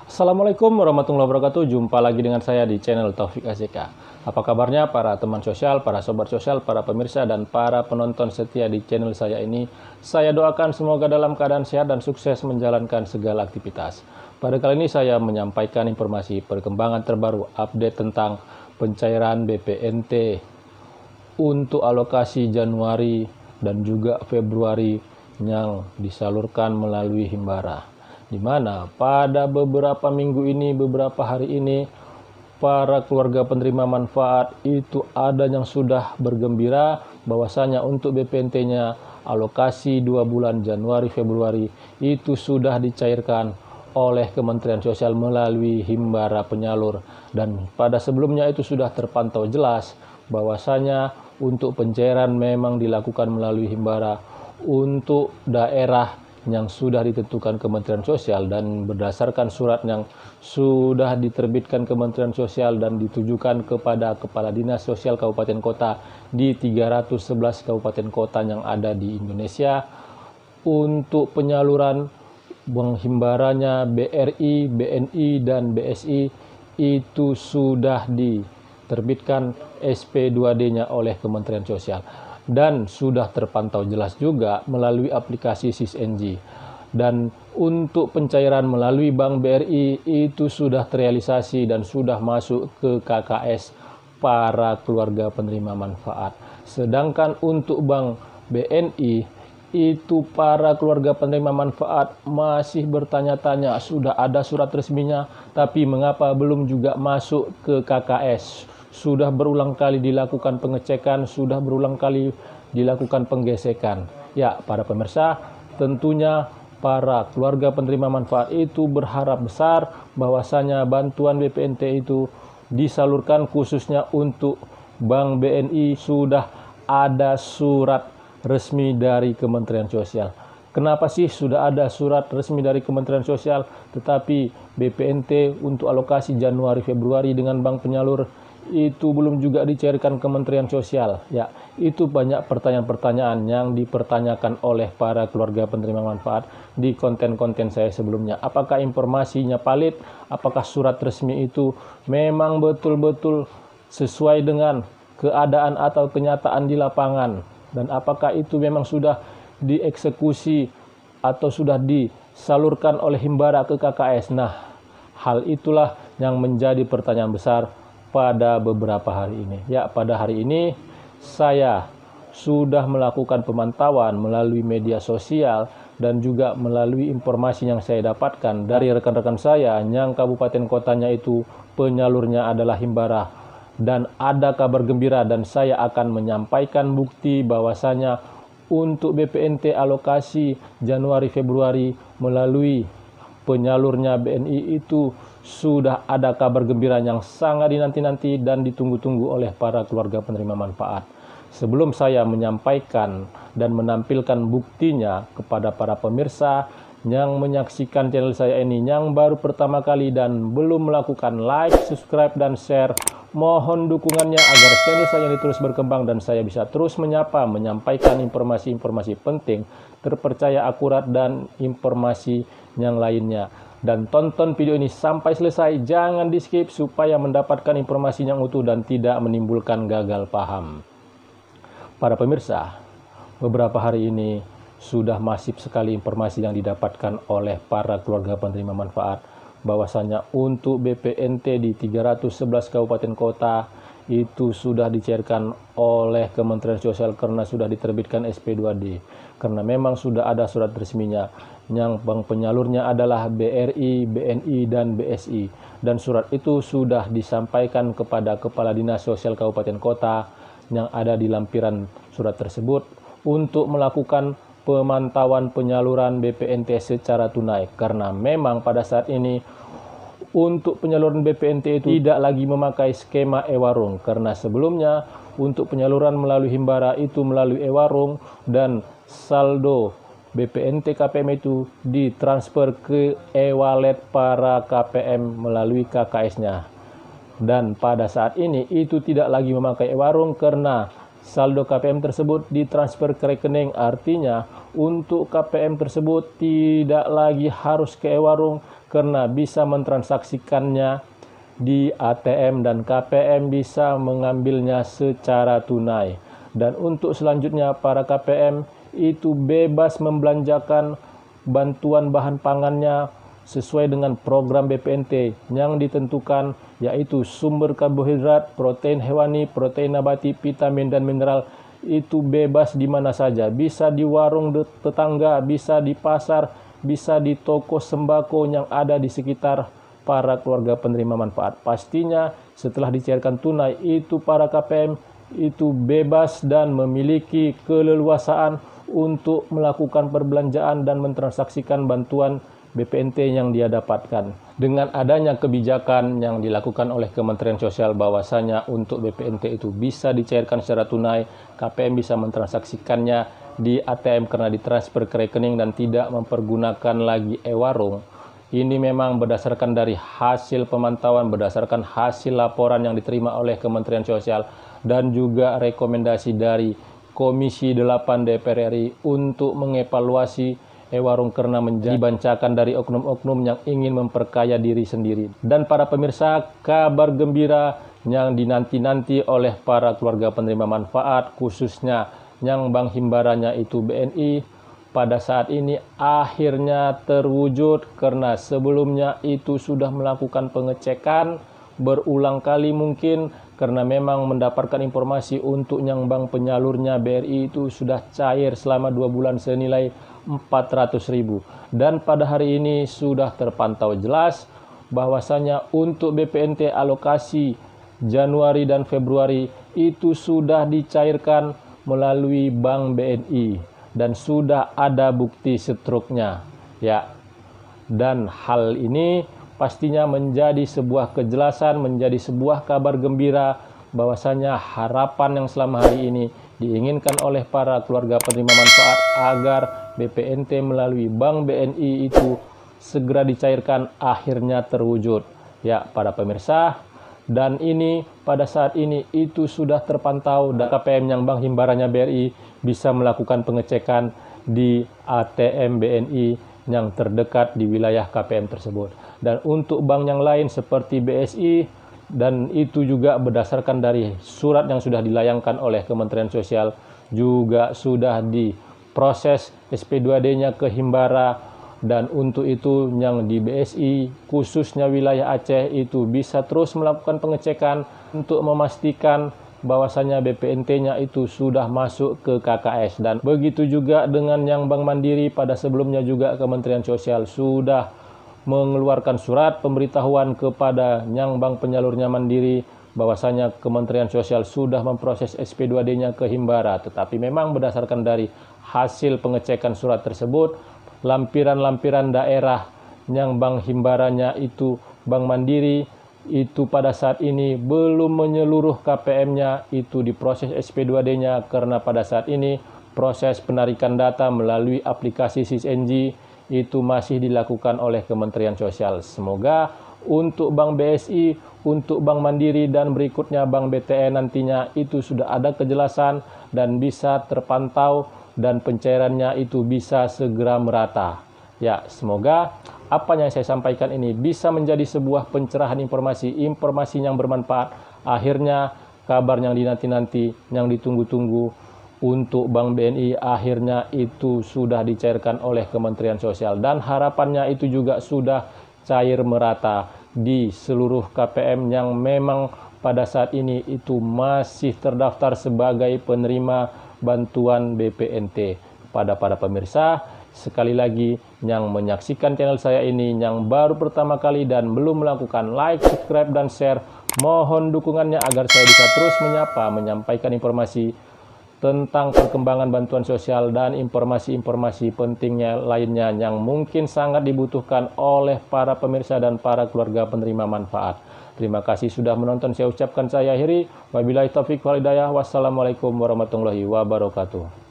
Assalamualaikum warahmatullahi wabarakatuh. Jumpa lagi dengan saya di channel Taufik AZK. Apa kabarnya para teman sosial, para sobat sosial, para pemirsa, dan para penonton setia di channel saya ini? Saya doakan semoga dalam keadaan sehat dan sukses menjalankan segala aktivitas. Pada kali ini saya menyampaikan informasi perkembangan terbaru update tentang pencairan BPNT untuk alokasi Januari dan juga Februari yang disalurkan melalui Himbara, di mana pada beberapa minggu ini, beberapa hari ini, para keluarga penerima manfaat itu ada yang sudah bergembira bahwasanya untuk BPNT-nya alokasi 2 bulan Januari Februari itu sudah dicairkan oleh Kementerian Sosial melalui Himbara penyalur, dan pada sebelumnya itu sudah terpantau jelas bahwasanya untuk pencairan memang dilakukan melalui Himbara untuk daerah yang sudah ditentukan Kementerian Sosial dan berdasarkan surat yang sudah diterbitkan Kementerian Sosial dan ditujukan kepada Kepala Dinas Sosial Kabupaten Kota di 311 kabupaten kota yang ada di Indonesia. Untuk penyaluran bank himbaranya BRI, BNI, dan BSI itu sudah diterbitkan SP2D-nya oleh Kementerian Sosial. Dan sudah terpantau jelas juga melalui aplikasi SISNG. Dan untuk pencairan melalui Bank BRI itu sudah terrealisasi dan sudah masuk ke KKS para keluarga penerima manfaat. Sedangkan untuk Bank BNI itu para keluarga penerima manfaat masih bertanya-tanya, sudah ada surat resminya tapi mengapa belum juga masuk ke KKS. Sudah berulang kali dilakukan pengecekan, sudah berulang kali dilakukan penggesekan. Ya, para pemirsa, tentunya para keluarga penerima manfaat itu berharap besar bahwasanya bantuan BPNT itu disalurkan khususnya untuk Bank BNI sudah ada surat resmi dari Kementerian Sosial. Kenapa sih sudah ada surat resmi dari Kementerian Sosial tetapi BPNT untuk alokasi Januari Februari dengan bank penyalur itu belum juga dicairkan Kementerian Sosial? Ya, itu banyak pertanyaan-pertanyaan yang dipertanyakan oleh para keluarga penerima manfaat di konten-konten saya sebelumnya. Apakah informasinya valid? Apakah surat resmi itu memang betul-betul sesuai dengan keadaan atau kenyataan di lapangan? Dan apakah itu memang sudah dieksekusi atau sudah disalurkan oleh Himbara ke KKS? Nah, hal itulah yang menjadi pertanyaan besar pada beberapa hari ini. Ya, pada hari ini saya sudah melakukan pemantauan melalui media sosial dan juga melalui informasi yang saya dapatkan dari rekan-rekan saya yang kabupaten kotanya itu penyalurnya adalah Himbara. Dan ada kabar gembira dan saya akan menyampaikan bukti bahwasanya untuk BPNT alokasi Januari Februari melalui penyalurnya BNI itu sudah ada kabar gembira yang sangat dinanti-nanti dan ditunggu-tunggu oleh para keluarga penerima manfaat. Sebelum saya menyampaikan dan menampilkan buktinya kepada para pemirsa yang menyaksikan channel saya ini yang baru pertama kali dan belum melakukan like, subscribe, dan share, mohon dukungannya agar channel saya ini terus berkembang dan saya bisa terus menyampaikan informasi-informasi penting, terpercaya, akurat, dan informasi yang lainnya. Dan tonton video ini sampai selesai, jangan di skip supaya mendapatkan informasi yang utuh dan tidak menimbulkan gagal paham. Para pemirsa, beberapa hari ini sudah masif sekali informasi yang didapatkan oleh para keluarga penerima manfaat bahwasanya untuk BPNT di 311 kabupaten kota itu sudah dicairkan oleh Kementerian Sosial karena sudah diterbitkan SP2D, karena memang sudah ada surat resminya yang bank penyalurnya adalah BRI, BNI, dan BSI, dan surat itu sudah disampaikan kepada Kepala Dinas Sosial Kabupaten Kota yang ada di lampiran surat tersebut untuk melakukan pemantauan penyaluran BPNT secara tunai, karena memang pada saat ini untuk penyaluran BPNT itu tidak lagi memakai skema e-warung, karena sebelumnya untuk penyaluran melalui Himbara itu melalui e-warung dan saldo BPNT KPM itu ditransfer ke e-wallet para KPM melalui KKS-nya. Dan pada saat ini itu tidak lagi memakai e-warung karena saldo KPM tersebut ditransfer ke rekening. Artinya untuk KPM tersebut tidak lagi harus ke e-warung karena bisa mentransaksikannya di ATM dan KPM bisa mengambilnya secara tunai. Dan untuk selanjutnya para KPM itu bebas membelanjakan bantuan bahan pangannya sesuai dengan program BPNT yang ditentukan, yaitu sumber karbohidrat, protein hewani, protein nabati, vitamin dan mineral. Itu bebas di mana saja, bisa di warung tetangga, bisa di pasar, bisa di toko sembako yang ada di sekitar para keluarga penerima manfaat. Pastinya setelah dicairkan tunai itu para KPM itu bebas dan memiliki keleluasaan untuk melakukan perbelanjaan dan mentransaksikan bantuan BPNT yang dia dapatkan. Dengan adanya kebijakan yang dilakukan oleh Kementerian Sosial bahwasanya untuk BPNT itu bisa dicairkan secara tunai, KPM bisa mentransaksikannya di ATM karena ditransfer ke rekening dan tidak mempergunakan lagi e-warung. Ini memang berdasarkan dari hasil pemantauan, berdasarkan hasil laporan yang diterima oleh Kementerian Sosial dan juga rekomendasi dari Komisi 8 DPR RI untuk mengevaluasi e-warung karena menjadi bancakan dari oknum-oknum yang ingin memperkaya diri sendiri. Dan para pemirsa, kabar gembira yang dinanti-nanti oleh para keluarga penerima manfaat, khususnya yang bank himbaranya itu BNI, pada saat ini akhirnya terwujud karena sebelumnya itu sudah melakukan pengecekan berulang kali mungkin karena memang mendapatkan informasi untuk yang bank penyalurnya BRI itu sudah cair selama 2 bulan senilai 400.000. Dan pada hari ini sudah terpantau jelas bahwasanya untuk BPNT alokasi Januari dan Februari itu sudah dicairkan melalui Bank BNI. Dan sudah ada bukti struknya, ya. Dan hal ini pastinya menjadi sebuah kejelasan, menjadi sebuah kabar gembira bahwasanya harapan yang selama hari ini diinginkan oleh para keluarga penerima manfaat agar BPNT melalui Bank BNI itu segera dicairkan akhirnya terwujud, ya para pemirsa. Dan ini pada saat ini itu sudah terpantau dan KPM yang bank himbarannya BRI bisa melakukan pengecekan di ATM BNI yang terdekat di wilayah KPM tersebut. Dan untuk bank yang lain seperti BSI, dan itu juga berdasarkan dari surat yang sudah dilayangkan oleh Kementerian Sosial, juga sudah diproses SP2D-nya ke Himbara. Dan untuk itu yang di BSI khususnya wilayah Aceh itu bisa terus melakukan pengecekan untuk memastikan bahwasanya BPNT-nya itu sudah masuk ke KKS. Dan begitu juga dengan yang Bank Mandiri, pada sebelumnya juga Kementerian Sosial sudah mengeluarkan surat pemberitahuan kepada yang bank penyalurnya Mandiri bahwasanya Kementerian Sosial sudah memproses SP2D-nya ke Himbara. Tetapi memang berdasarkan dari hasil pengecekan surat tersebut, lampiran-lampiran daerah yang bank himbaranya itu Bank Mandiri itu pada saat ini belum menyeluruh KPM-nya itu diproses SP2D-nya karena pada saat ini proses penarikan data melalui aplikasi SISNG itu masih dilakukan oleh Kementerian Sosial. Semoga untuk Bank BSI, untuk Bank Mandiri dan berikutnya Bank BTN nantinya itu sudah ada kejelasan dan bisa terpantau dan pencairannya itu bisa segera merata. Ya, semoga apa yang saya sampaikan ini bisa menjadi sebuah pencerahan informasi yang bermanfaat. Akhirnya kabar yang dinanti-nanti, yang ditunggu-tunggu untuk Bank BNI akhirnya itu sudah dicairkan oleh Kementerian Sosial. Dan harapannya itu juga sudah cair merata di seluruh KPM yang memang pada saat ini itu masih terdaftar sebagai penerima bantuan BPNT. Pada para pemirsa, sekali lagi yang menyaksikan channel saya ini yang baru pertama kali dan belum melakukan like, subscribe, dan share, mohon dukungannya agar saya bisa terus menyampaikan informasi tentang perkembangan bantuan sosial dan informasi-informasi pentingnya lainnya yang mungkin sangat dibutuhkan oleh para pemirsa dan para keluarga penerima manfaat. Terima kasih sudah menonton. Saya ucapkan saya akhiri. Wabillahi taufiq wal hidayah. Wassalamualaikum warahmatullahi wabarakatuh.